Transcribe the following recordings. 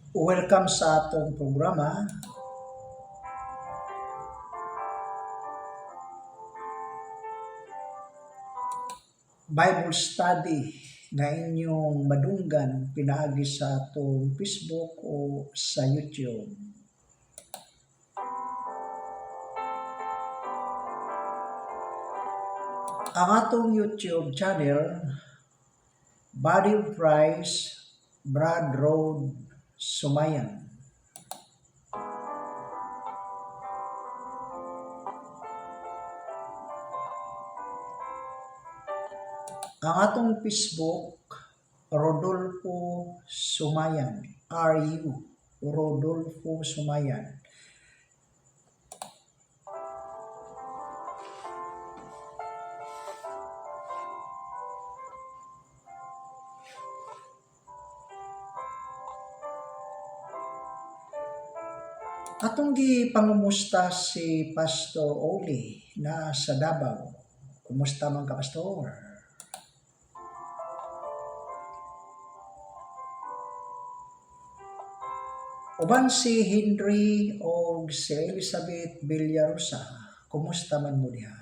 Welcome sa atong programa, Bible Study na inyong madunggan pinaagi sa atong Facebook o sa YouTube. Ang atong YouTube channel, Body of Christ, Broad Road, Sumayan. Ang atong Facebook, Rodolfo Sumayan, RU, Rodolfo Sumayan. Atong gipangumusta si Pastor Oli na sa Davao. Kumusta man ka, Pastor? Uban si Henry o si Elizabeth Villarosa. Kumusta man mo diha?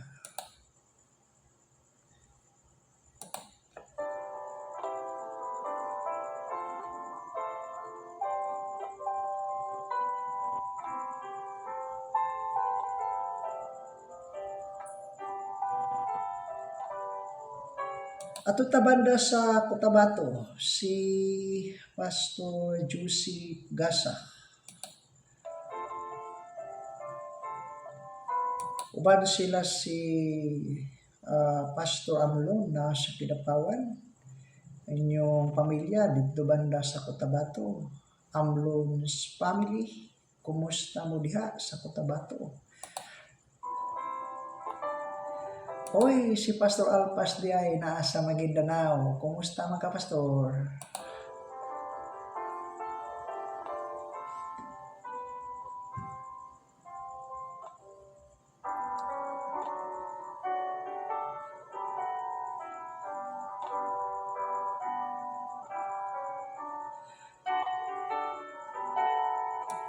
Ato tabanda sa Cotabato, si Pastor Juicy Gasa. Uban sila si Pastor Amlon na sa Kidapawan. Inyong pamilya dito banda sa Cotabato. Amlon's family, kumusta mo diha sa Cotabato? Hoy, si Pastor Alpas di ay naa sa Maguindanao. Kumusta man ka, Pastor?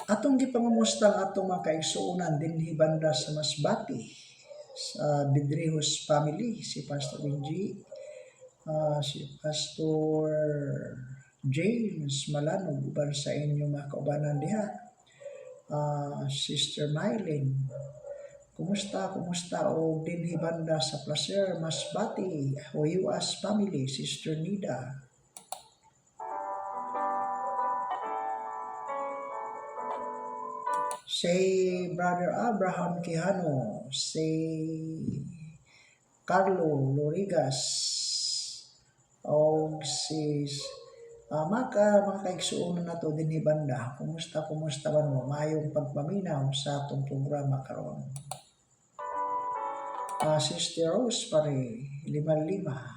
Atong gipangumusta ang atong mga kaigsuonan dinhi banda sa Masbati sa Bidrihos family, si Pastor Benji, si Pastor James Malanog, uban sa inyong mga kaubanan diha, Sister Mylene, kumusta o dinhi banda sa Placer Masbati, Huyuas family, Sister Nida. Si Brother Abraham Quijano, si Carlo Lorigas, o si mga kaigsuonan na to din banda. Kumusta man mo? Mayong pagpaminaw sa atong programa karon. Sister Rose pare, 5-5.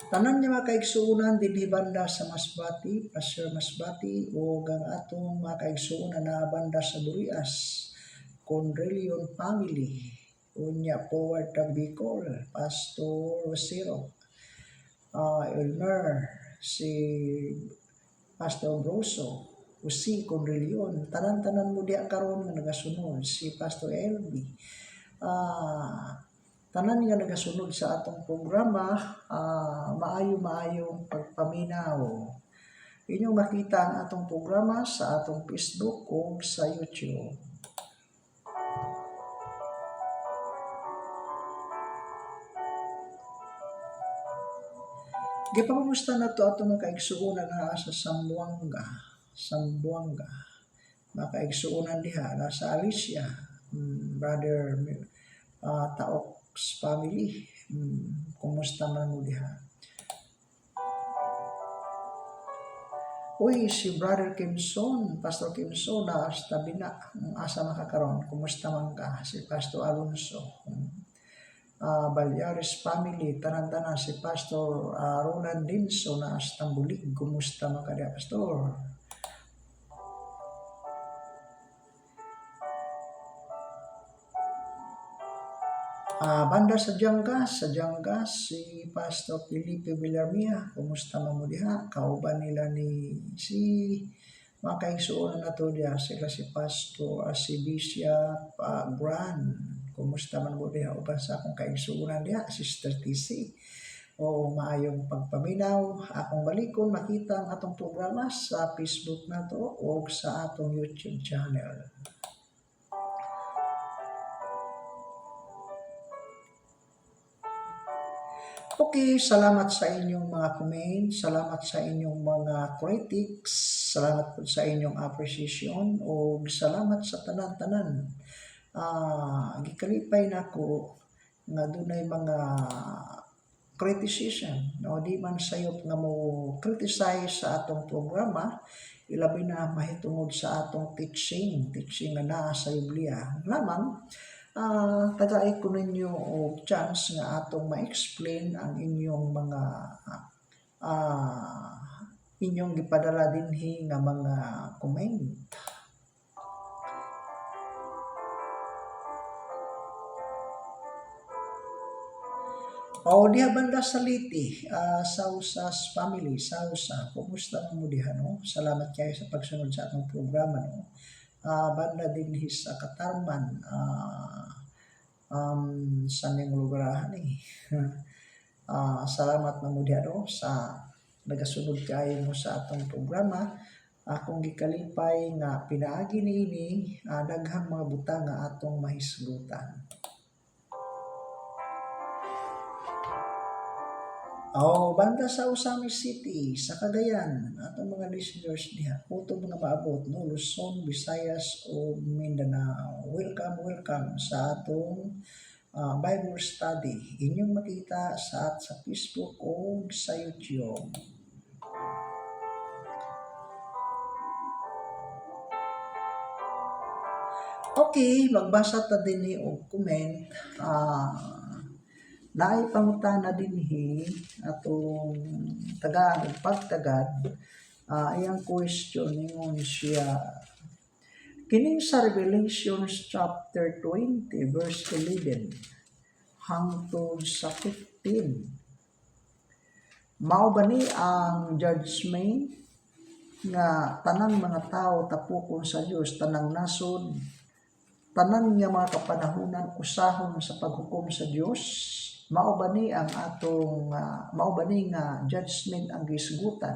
Tanan niya mga kaigsuonan dinhi banda sa Masbati, Pasir Masbati o ang atong mga kaigsuonan na banda sa Burias, Conrelion family, unya Forward ka Bicol, Pastor Rosero, Elmer, si Pastor Broso, si Conrelion, tanan-tanan mo diya karon nga nagasunod, si Pastor Elby, tanan nga nagasunod sa atong programa, maayo-maayong pagpaminaw. Inyong makita ang atong programa sa atong Facebook o sa YouTube. Gipangumusta na to atong mga kaigsuonan na sa Sambuanga. Mga kaigsuonan diha na sa Alicia, Brother Taok family, kumusta man mo diha? Uy, si Brother Kimson, Pastor Kimson na hasta bina, asa makakaroon, kumusta man ka? Si Pastor Alonso, Balyares family, tanan-tanan, si Pastor Roland Dinso na hasta Bulig, kumusta man ka diha, Pastor? Banda sa Diyanggas, si Pastor Felipe Villarmia, kumusta man mo diha? Kauban nila ni si mga kaigsuonan na to diha, sila si Pastor, si Bishop Gran, kumusta man mo diha? Uban sa akong kaigsuonan diha, Sister TC. O maayong pagpaminaw, akong balikon makita ang atong programa sa Facebook na to o sa atong YouTube channel. Okay, salamat sa inyong mga comments, salamat sa inyong mga critics, salamat po sa inyong appreciation, o salamat sa tanan-tanan. Gikalipay na ko nga dunay mga criticism, no? Di man sayop nga mo criticize sa atong programa, ilabi na mahitungod sa atong teaching na naa sa Biblia. Lamang, tagay ko ninyo og chance nga atong ma-explain ang inyong mga inyong gipadala dinhi nga mga comment. O diha banda sa Liti, Sausas family, Sausa, kumusta mo diha, no? Salamat kayo sa pagsunod sa atong programa, no? Banda din sa Katarman, sa ning lugar ni. Salamat na mo diha, no? Sa nagasunod kayo mo sa atong programa. Akong gikalipay nga pinaagi niini, daghang mga butang nga atong mahisgutan. Banda sa Usami City, sa Cagayan, atong mga listeners diha, puto mga maabot, no? Luzon, Visayas, o Mindanao. Welcome sa atong Bible study. Inyong makita sa Facebook o sa YouTube. Okay, magbasa ta din og comment. Naay pangutana dinhi atong pagtagad, iyang question ningon siya, kining sa Revelations chapter 20 verse 11 hangtod sa 15, mao ba ni ang judgment nga tanang mga tao tapukon sa Dios, tanang nasod, tanan nga mga kapanahunan usahon sa paghukom sa Dios? Mao ba ni ang atong mao ba ni nga judgment ang gisgutan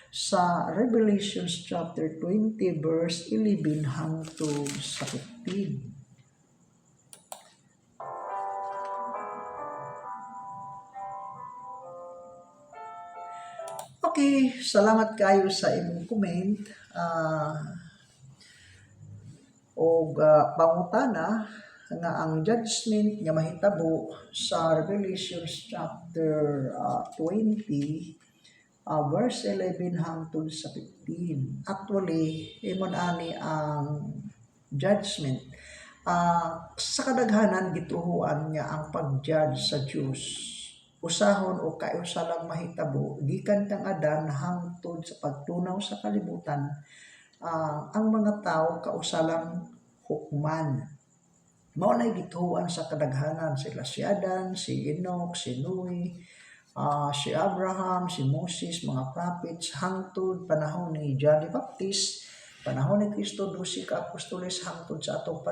sa Revelations chapter 20 verse 11 hangtod sa 15? Okay, salamat kayo sa imong comment. Pangutana nga ang judgment nga mahitabo sa Revelations chapter 20 verse 11 hangtod sa 15. Actually, imon ani ang judgment. Sa kadaghanan gituhuan nga ang pag-judge sa Dios, usahon o kayusa lang mahitabo gikan kang Adan hangtod sa pagtunaw sa kalibutan. Ang mga tao kausalang hukman. Mao na gituan sa kadaghanan, sila si Adan, si Enoch, si Noe, si Abraham, si Moses, mga prophets hangtod panahon ni John the Baptist, panahon ni Kristo 12 ka apostoles hangtod sa atong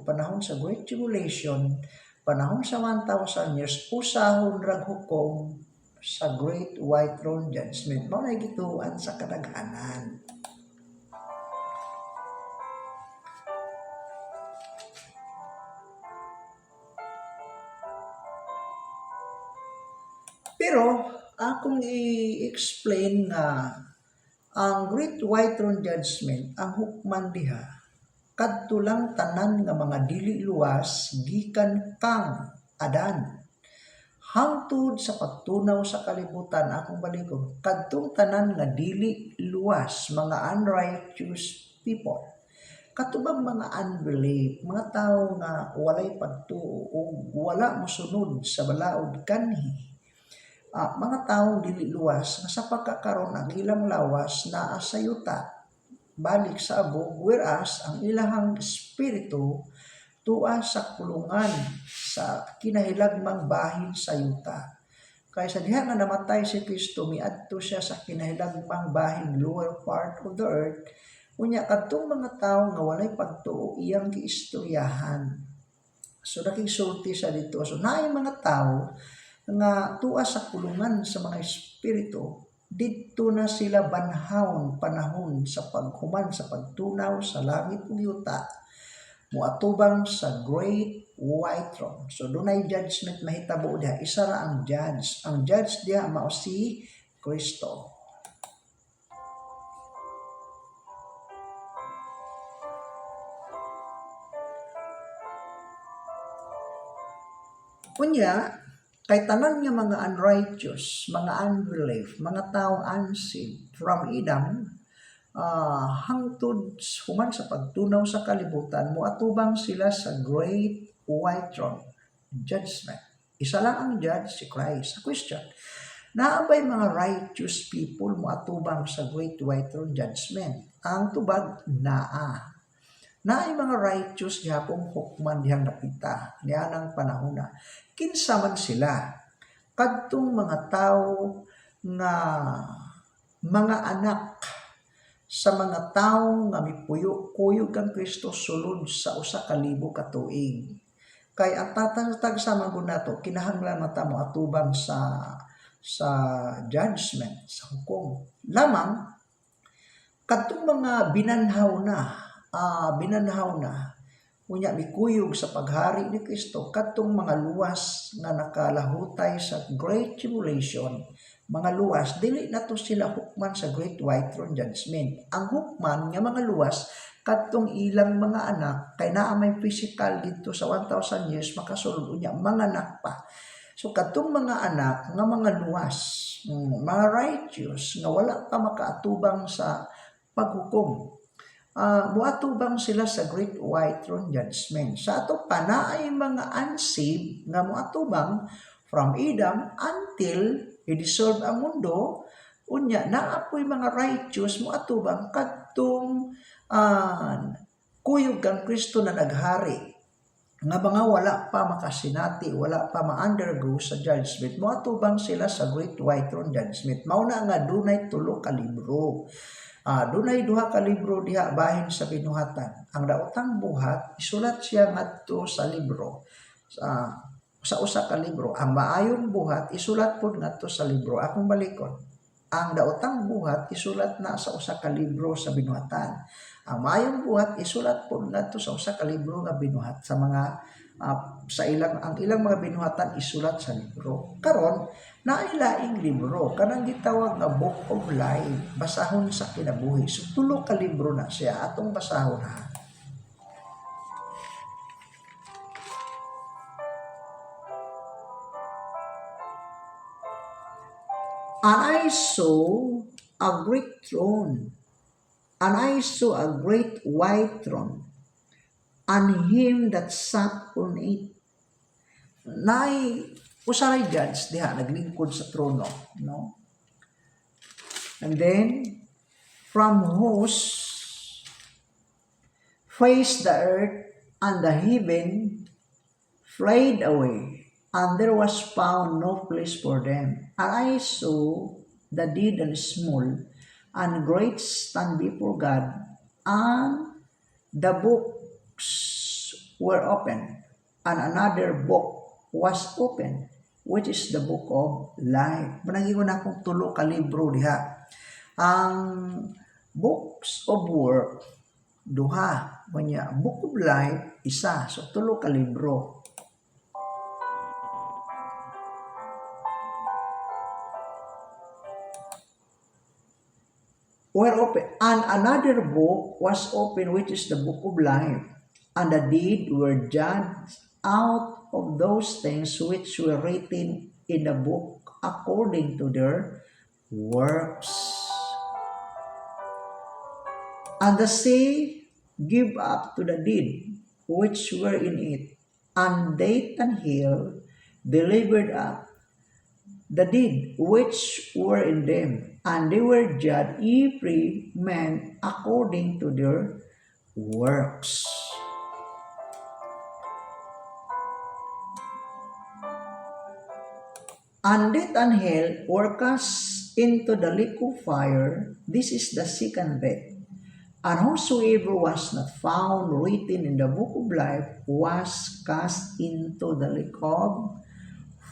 panahon sa Great Tribulation, panahon sa 1,000 years, usahon rag hukom sa Great White Throne Judgment. Mao na gituan sa kadaghanan. Pero akong i-explain nga ang Great White Throne Judgment, ang hukman diha, kadto lang tanan nga mga dili luwas gikan kang Adan hangtod sa pagtunaw sa kalibutan. Akong balikon, kadtong tanan nga dili luwas, mga unrighteous people, katubang mga unbelief, mga tao nga walay pagtuo o wala mosunod sa balaod kanhi, mga taong dili luwas nga sa pagkakaroon ang ilang lawas naa sa yuta balik sa abog, whereas ang ilahang espiritu tua sa kulungan sa kinahilagmang bahin sa yuta. Kaya sa diha nga namatay si Kristo, miadto siya sa kinahilagmang bahin, lower part of the earth. Unya kadtong mga tawo nga walay pagtuo iyang giistoryahan. So nakigsulti siya dito. So naay mga tawo nga tuwa sa kulungan sa mga espiritu, didto na sila banhawon panahon sa paghuman sa pagtunaw sa langit ug yuta, moatubang sa great white throne. So dunay judgment mahitabo diha, isa ra ang judge. Ang judge diha mao si Kristo. Kunya, kay tanan nga mga unrighteous, mga unbelief, mga taong unsaved from Edom, hangtod human sa pagtunaw sa kalibutan, moatubang sila sa great white throne, judgment. Isa lang ang judge, si Christ. A question, naabay mga righteous people moatubang sa great white throne judgment? Ang tubag, naa. Naay mga righteous gihapon hukman dihang napita, niya ng panahon na. Kinsa man sila, kadtong mga tao nga mga anak sa mga tao nga mipuyo-kuyog kang Kristo sulod sa 1,000 ka tuig. Kay ang tatag sa mga nato kinahanglan mata mo atubang sa judgment, sa hukom. Lamang kadtong mga binanhaw na unya mikuyog sa paghari ni Kristo, kadtong mga luwas nga nakalahutay sa great tribulation, mga luwas dili nato sila hukman sa great white throne judgment. Ang hukman nga mga luwas kadtong ilang mga anak, kay naa may physical dito sa 1,000 years makasulod unya mga anak pa. So kadtong mga anak nga mga luwas, mga righteous nga wala pa makaatubang sa paghukom, muatubang sila sa great white throne judgment. Sa ato pa naay mga unsaved nga muatubang from Edom until i-dissolve ang mundo. Unya naapoy mga righteous muatubang kadtong kuyog kang Kristo na naghari, nga mga wala pa makasinati, wala pa ma-undergo sa judgment, muatubang sila sa great white throne judgment. Mao na nga dunay 3 ka libro. Dunay 2 ka libro diha bahin sa binuhatan. Ang daotang buhat isulat siya ngadto sa libro, sa 1 ka libro. Ang maayong buhat isulat pod ngadto sa libro akong balikon. Ang daotang buhat isulat na sa 1 ka libro sa binuhatan. Ang maayong buhat isulat pod ngadto sa 1 ka libro nga binuhat sa mga ang ilang mga binuhatan isulat sa libro. Karon nailaing libro kanang gitawag nga Book of Life, basahon sa kinabuhi. So 3 ka libro na siya atong basahon ha. And I saw a great throne, and I saw a great white throne, and him that sat on it. Nay usaray judge diha naglingkod sa trono, no? And then from whose face the earth and the heaven fled away, and there was found no place for them. And I saw the dead and small and great stand before God, and the books were open, and another book was open, which is the book of life. Manangingon akong 3 ka libro diha. Ang books of work, 2. Kanya, book of life, 1. So 3 ka libro. Were open, and another book was open, which is the book of life, and the dead were judged out of those things which were written in the book according to their works. And the sea gave up to the dead which were in it, and death and hell delivered up the dead which were in them, and they were judged every man according to their works. And death and hell were cast into the lake of fire. This is the second death. And whosoever was not found written in the book of life was cast into the lake of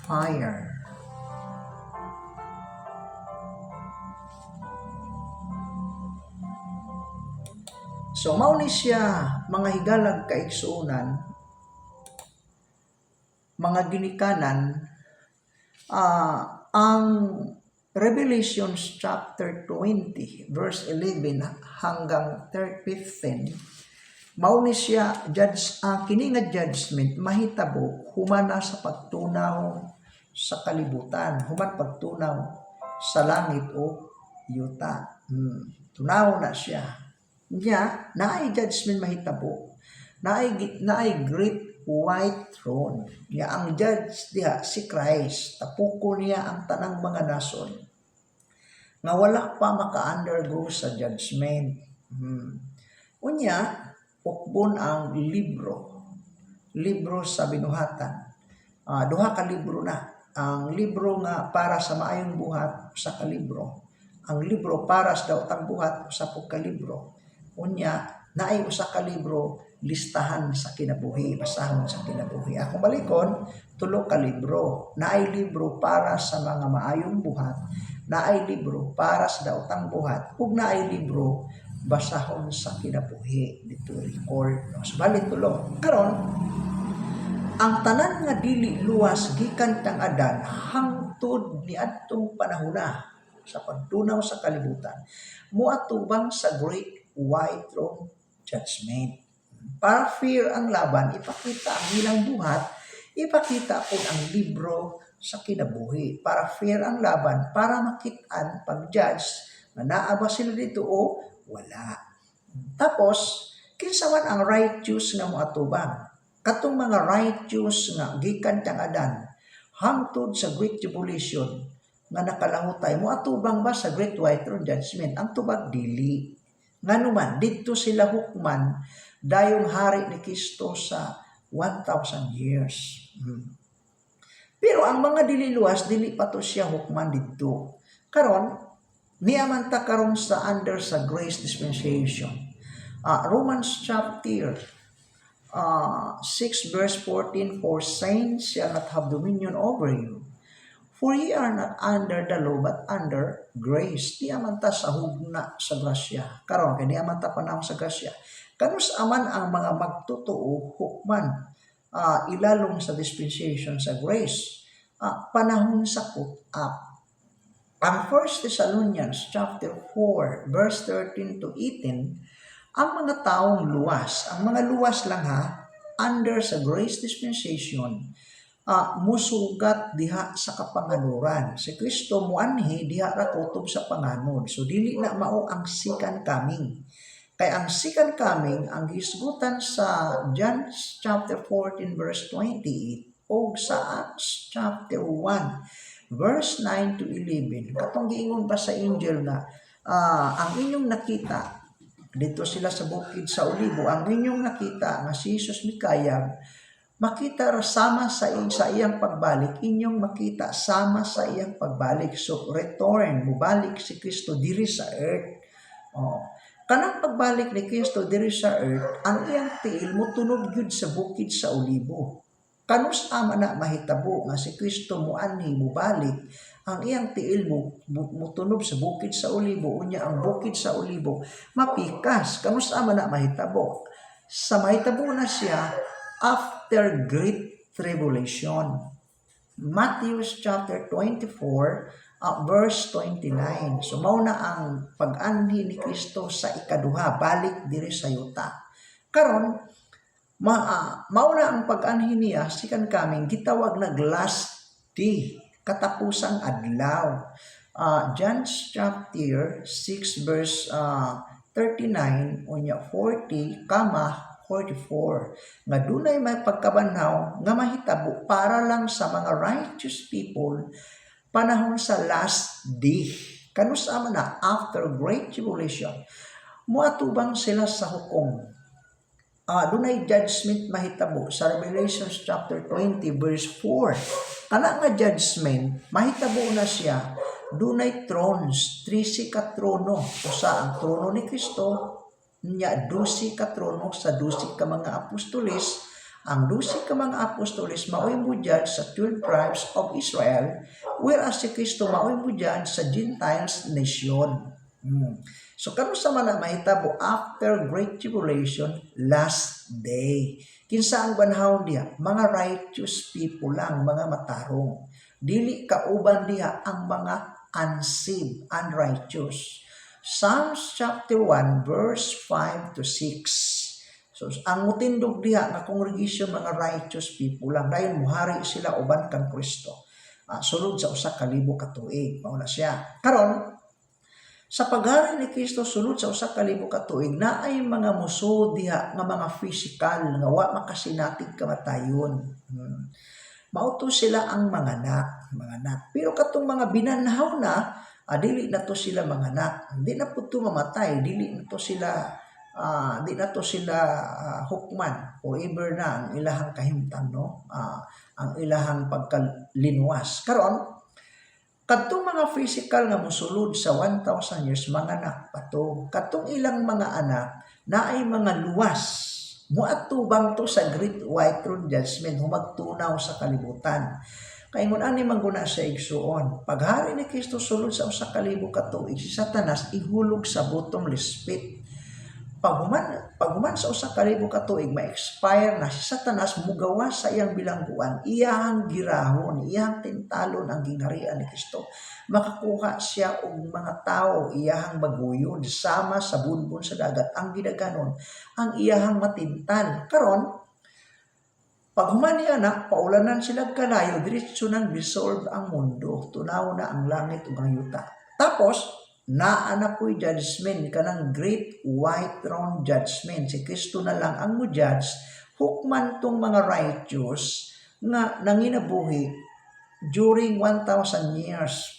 fire. So, mao ni siya mga higalag kaigsuonan, mga ginikanan, ang Revelation chapter 20, verse 11 hanggang 15, mao ni siya kini nga judgment mahitabo humana sa pagtunaw sa kalibutan, human pagtunaw sa langit o yuta. Tunaw na siya. Nya, naay judgment mahitabo. Naay great white throne. Nya ang judge diha si Christ. Tapuko niya ang tanang mga nason. Nga wala pa maka-undergo sa judgment. Unya, ukbon ang libro. Libro sa binuhatan. Duha ka libro na. Ang libro nga para sa maayong buhat sa kalibro. Ang libro para sa daotang buhat sa pagkalibro. Unya, naay usa ka libro listahan sa kinabuhi, basahon sa kinabuhi. Akong balikon, 3 ka libro. Naay libro para sa mga maayong buhat, naay libro para sa daotang buhat, ug naay libro basahon sa kinabuhi. Dito record. So, bali 3. Karon, ang tanan nga dili luwas gikan tang Adan hangtod ni adtong panahona sa pagtunaw sa kalibutan, moatubang sa great white throne judgment. Para fair ang laban, ipakita ang ilang buhat, ipakita po ang libro sa kinabuhi. Para fair ang laban, para makitaan pag-judge na naaba sila dito o wala. Tapos, kinsa man ang righteous nga moatubang. Katong mga righteous nga gikan tang Adan hangtod sa great tribulation nga nakalangutay, moatubang ba sa great white throne judgment? Ang tubag dili. Nganuman, dito sila hukman dayong hari ni Kristo sa 1,000 years. Pero ang mga dililuwas, dili pa to siya hukman dito. Karon, niyaman ta karon sa under sa grace dispensation. Romans chapter 6 verse 14, for saints shall not have dominion over you. For ye are not under the law, but under grace. Di aman ta sa hugna sa grasya. Karon kay di aman ta panahon sa grasya. Kanus aman ang mga magtotoo hukman ilalong sa dispensation sa grace. Panahon sa put-up. Ang 1 Thessalonians chapter 4 verse 13 to 18, ang mga taong luwas, ang mga luwas lang under sa grace dispensation, musugat diha sa kapanganuran. Si Kristo muanhi diha ra kutob sa panganod. So dili na mao ang second coming. Kay ang second coming ang gisgutan sa John chapter 14 verse 28 o sa Acts chapter 1 verse 9 to 11. Katong giingon pa sa angel na ang inyong nakita dito sila sa bukid sa Olibo, ang inyong nakita nga si Jesus mikayag, makita sama sa iyang pagbalik, inyong makita sama sa iyang pagbalik. So, return, mubalik si Kristo diri sa earth. Kanang pagbalik ni Kristo diri sa earth, ang iyang tiil mo tunog yun sa bukid sa Olibo. Kanus ama na mahitabo nga si Kristo muanhi mubalik, ang iyang tiil mo tunog sa bukid sa Olibo, unya ang bukid sa Olibo mapikas. Kanus ama na mahitabo. Sa mahitabo na siya after great tribulation. Matthew chapter 24 verse 29. So mao na ang pag-anhi ni Kristo sa ikaduha, balik diri sa yuta. Karon mao na ang pag-anhi niya second coming, gitawag na last day, katapusang adlaw. John chapter 6 verse 39 unya 40 44, nga dunay may pagkabanhaw nga mahitabo para lang sa mga righteous people panahon sa last day. Kanus-ama na after great tribulation, muatubang sila sa hukom. dunay judgment mahitabo sa Revelation chapter 20 verse 4. Kana nga judgment mahitabo na siya dunay thrones, 13 ka trono. Usa ang trono ni Kristo, nya 12 ka trono sa 12 ka mga apostoles. Ang 12 ka mga apostoles maoy mujudge sa 12 tribes of Israel, whereas si Kristo maoy mujudge sa Gentiles nation. So karon sa man mahitabo after great tribulation, last day. Kinsa ang banhaw diha? Mga righteous people lang, mga matarong. Dili kauban diha ang mga unsaved, unrighteous. Psalms chapter 1 verse 5 to 6. So ang mutindog diha nga congregation mga righteous people lang dayon muhari sila uban kang Kristo. Sulod sa usa ka libo ka tuig mao na siya. Karon sa paghari ni Kristo sulod sa usa ka libo ka tuig naay mga muso diha nga mga physical nga wa makasinatig kamatayon. Mauto sila ang mga anak. Pero katong mga binanhaw na, dili na to sila mga anak. Di na po to mamatay, dili na to sila hukman forever na ang ilahang kahimtang, no? Ang ilahang pagkalinwas. Karon kadtong mga physical nga mosulod sa 1,000 years mga anak pa to. Kadtong ilang mga anak naay mga luwas. Muatubang to sa great white throne judgment humagtunaw sa kalibutan. Kay ngun ani mangguna sa igsuon, paghari ni Kristo sulod sa usa ka libo ka tuig, si Satanas ihulog sa bottomless pit. Paghuman sa usa ka libo ka tuig ma-expire na si Satanas mugawa sa iyang bilangguan, iyang girahon, iyang tintalon ang gingharian ni Kristo. Makakuha siya og mga tao iyang baguyod sama sa bunbon sa dagat ang gidaganon ang iyang matintal. Karon paghuman niya na paulanan sila kalayo diretso nang dissolve ang mundo, tunaw na ang langit ug ang yuta. Tapos naa na po'y judgment kanang great white throne judgment. Si Kristo na lang ang mo-judge, hukman tong mga righteous nga nanginabuhi during 1,000 years.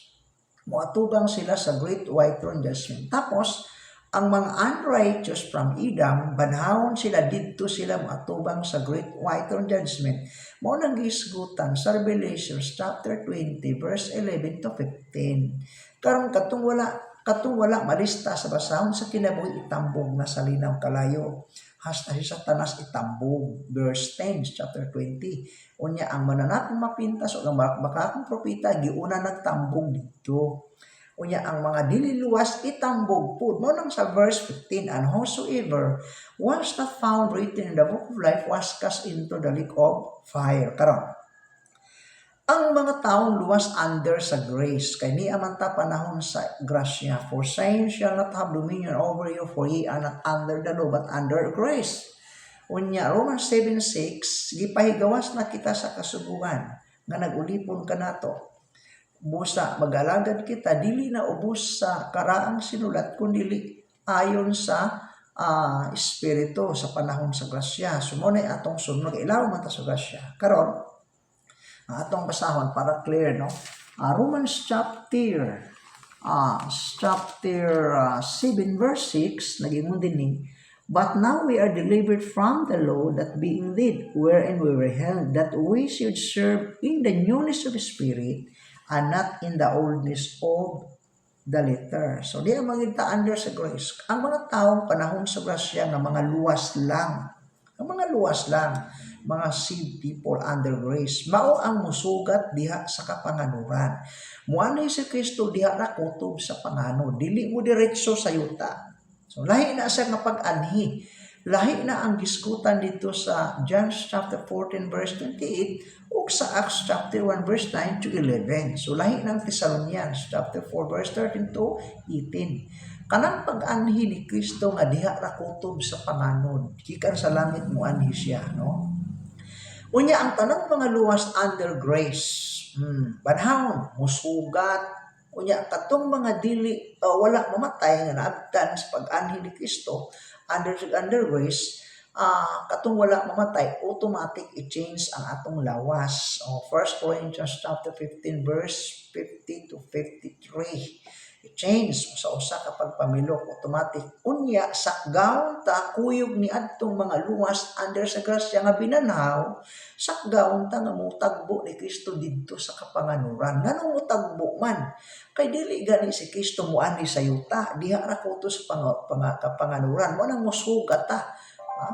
Muatubang sila sa great white throne judgment. Tapos, ang mga unrighteous from Edom, banhawon sila didto sila muatubang sa great white throne judgment. Mao nang gisgutan sa Revelation chapter 20 verse 11 to 15. Karon katong wala malista sa basahon sa kinabuhi itambog na sa linaw kalayo. Hasta si Satanas itambog. Verse 10, chapter 20. Unya ang mananakong mapintas o ang bakakong propita giuna nagtambog dito. Unya ang mga dililuwas itambog po. Mo nang sa verse 15, and whosoever was not found written in the book of life was cast into the lake of fire. Karon ang mga taong luwas under sa grace, kay ni amanta panahon sa grasya, for sin shall not have dominion over you, for ye are not under the law, but under grace. Unya, Romans 7:6, gipahigawas na kita sa kasubuan, nga nagulipon ka nato. Busa, mag-alagad kita, dili na ubos sa karaang sinulat, kundi ayon sa espiritu sa panahon sa grasya. Sumunay atong sunod, ilaw man ta sa grasya. Karon atong basahon para clear, no? Romans chapter 7 verse 6 nagingon dinhi, but now we are delivered from the law, that being dead wherein we were held, that we should serve in the newness of the spirit and not in the oldness of the letter. So di ang magita under sa grace. Ang mga taong panahon sa grasya nga mga luwas lang. Ang mga luwas lang, mga saved people under grace, mao ang musugat diha sa kapanganuran. Muanay si Kristo diha ra kutob sa pangano, dili mo diretso sa yuta. So lahi na sa nga pag-anhi. Lahi na ang diskutan dito sa John chapter 14 verse 28 ug sa Acts chapter 1 verse 9 to 11. So lahi ng Thessalonians chapter 4 verse 13 to 18. Kanang pag-anhi ni Kristo nga diha ra kutob sa panganod, gikan sa langit mo anhi siya, no? Unya ang tanang mga luwas under grace, banhawon, musugat, unya katong mga dili wala mamatay nga naabtan sa pag-anhi ni Kristo under grace, katong wala mamatay, automatic i-change ang atong lawas. 1 Corinthians chapter 15 verse 50 to 53. change sa usa ka pagpamilok automatic. Unya sakgaon ta kuyog ni adtong mga luwas under sa grasya nga binanhaw, sakgaon ta nga mutagbo ni Kristo didto sa kapanganuran. Nganong mutagbo man? Kay dili gani si Kristo muani sa yuta, diha ra ko to sa kapanganuran. Mo nang mosugat ta. Ha?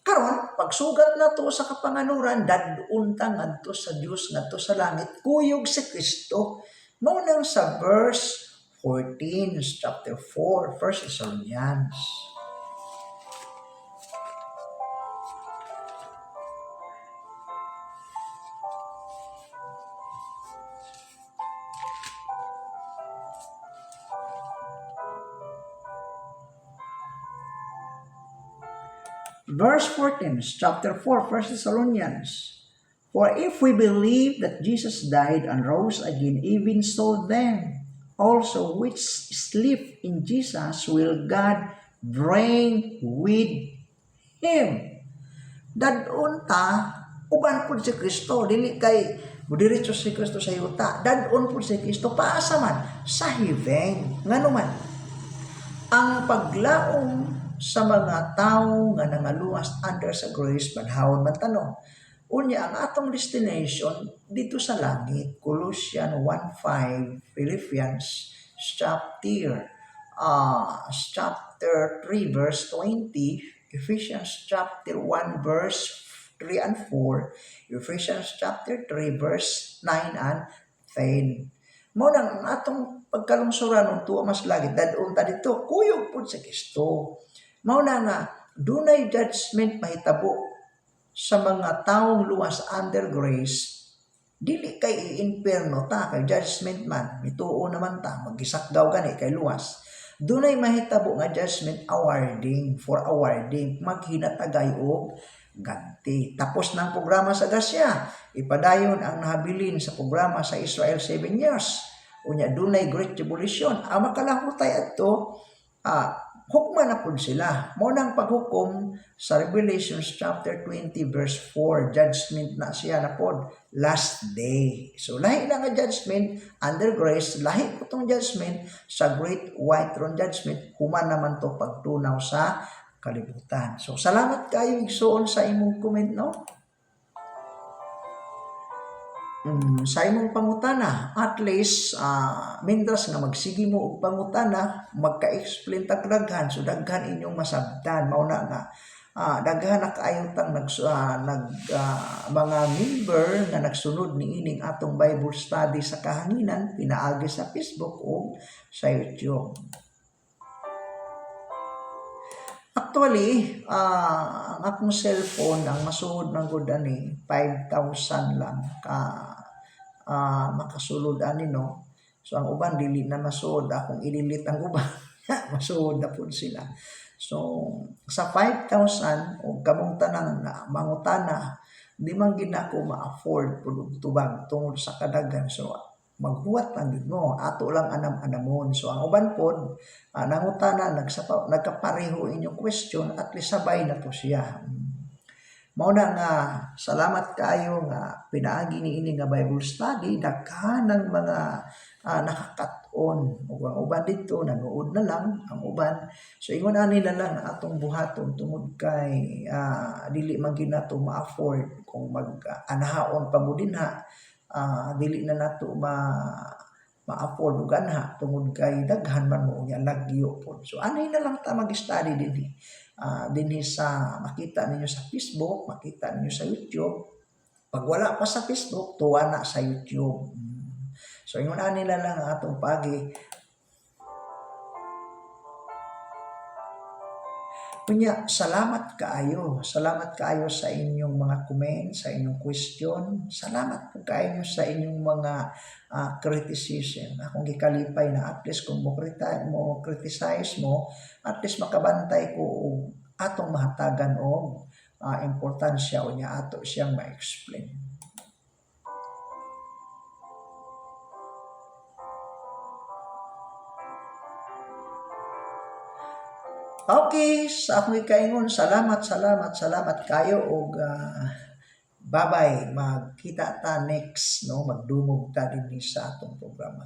Karon pagsugat nato sa kapanganuran dadun ta ngadto sa Dios ngadto sa langit kuyog si Kristo. Mao nang sa verse 14 chapter 4 1 Thessalonians. Verse 14, chapter 4, 1 Thessalonians. For if we believe that Jesus died and rose again, even so then also which sleep in Jesus will God bring with Him. Dadon ta, uban po si Kristo, dili kay mudiretso si Kristo sa yuta. Dadon po si Kristo, paasa man, sa heaven. Nga naman, ang paglaom sa mga tao nga nangaluwas under sa grace manhawon man tanong. Unya ang atong destination dito sa langit. Colossians 1:5, Philippians chapter 3 verse 20, Ephesians chapter 1 verse 3 and 4, Ephesians chapter 3 verse 9 and 10. Mo nang atong pagkalungsuran unto mas lagi dadun ta dito kuyog pud sa Kristo. Mao na nga dunay judgment mahitabo sa mga taong luwas under grace. Dili kay inferno ta kay judgment man mituo naman ta magisakdaw gani kay luwas. Dunay mahitabo nga judgment awarding maghinatagay og ganti. Tapos ng programa sa Gasya, ipadayon ang nahabilin sa programa sa Israel 7 years. Unya dunay great tribulation. Ang makalahutay adto hukman na po sila. Mo nang paghukom sa Revelation chapter 20 verse 4, judgment na siya na po, last day. So lahi na nga judgment under grace, lahi po itong judgment sa great white throne judgment, human naman to pagtunaw sa kalibutan. So salamat kayo igsuon sa imong comment, no? Sa imong pangutana, at least mindras nga magsigi mo og pangutana, magka-explain tag daghan, so daghan inyong masabtan. Mauna nga daghan na kaayo tang mga member nga nagsunod ni ining atong Bible study sa kahanginan, pinaagi sa Facebook o sa YouTube. Actually, ang akong cellphone, ang masuod ng good ani, 5,000 lang makasulod ani, no? So, ang uban, dili na masuod. Akong ililit ang uban, masuod na po sila. So, sa 5,000, o kamong tanang na mangutana, di man ginako ma-afford po tubag tungod sa kadagan. So, maghuwat lang din mo, ato lang anam-anamon. So ang uban pod, nangutana, nagkapareho inyong question, at least sabay na po siya. Mauna nga, salamat kayo nga pinaagi ni ini nga Bible study, daghan ng mga nakakaton. Ang uban dito, nanood na lang ang uban. So ingon nila lang atong buhaton tungod kay dili man ginato ma-afford kung mag-anahaon pa mo dinha. Dili na nato ma-afford og anha tungod kay daghan man mo nya lagyo pod. So anay na lang ta mag-study dinhi sa makita ninyo sa Facebook, makita ninyo sa YouTube. Pag wala pa sa Facebook, tuwa na sa YouTube. So ingon nila lang ang atong pagi. Kunya, salamat kaayo sa inyong mga comment, sa inyong question. Salamat po kaayo sa inyong mga criticism. Akong gikalipay na at least kung mo criticize mo, at least makabantay ko atong mahatagan o importansya o niya ato siyang ma-explain. Okay, sa akong ikaingon, salamat kayo og Bye-bye. Magkita ta next, no? Magdumog ta din sa atong programa.